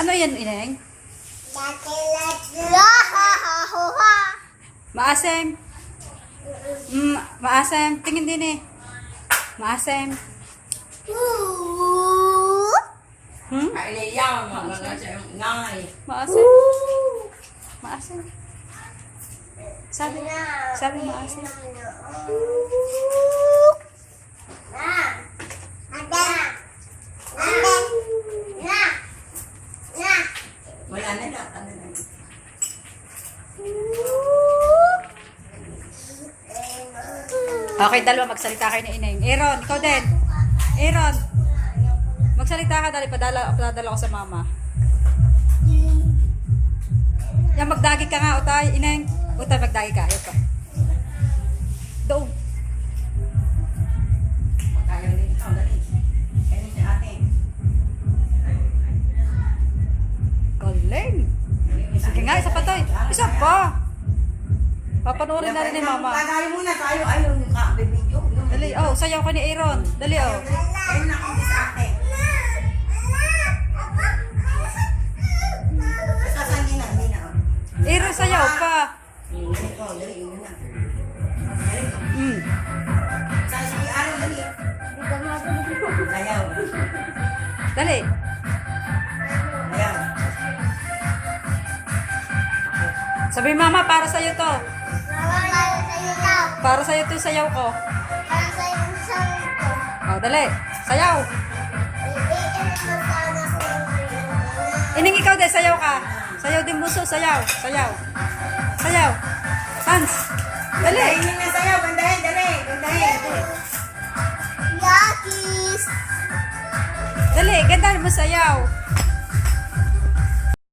Ano yan, Ineng? Lahat. Maasim. Maasim. Tingin din eh. Maasim. Hmm? Kailangan mga ngay. Maasim. Maasim. Sabi maasim. Wala na lahat. Ano na. Okay, dalawa. Magsalita kayo ni Ineng. Aaron, ikaw din. Aaron. Magsalita ka, dali. Padala ko sa mama. Yan, magdagi ka nga, Utay. Ineng. Utay, magdagi ka. Ayaw ka. Doon. Kaya rin ikaw. Dali. Kaya si ate. Galing. Sige nga, isa pa to. Isa pa. Papanoorin na rin ni mama. Tagay muna tayo. Ayaw yung ka-video. Dali, oh, sayaw ka ni Aaron. Dali, oh. Ayun na kung sa ate. Saan din na? Hindi na. Aaron, sayaw pa. Ito, dali. Yun na. Hmm. Saan si Aaron, dali. Ayaw. Dali. Ayaw. Sabi mama, para sa'yo to. Para sa'yo to yung sayaw ko. Oh, dali. Sayaw. Ining ikaw din, sayaw ka. Sayaw din buso, sayaw. Sayaw. Sayaw. Hans. Dali. Gandahin na sa'yo. Gandahin, dali. Gandahin. Dali, ganda mo sayaw.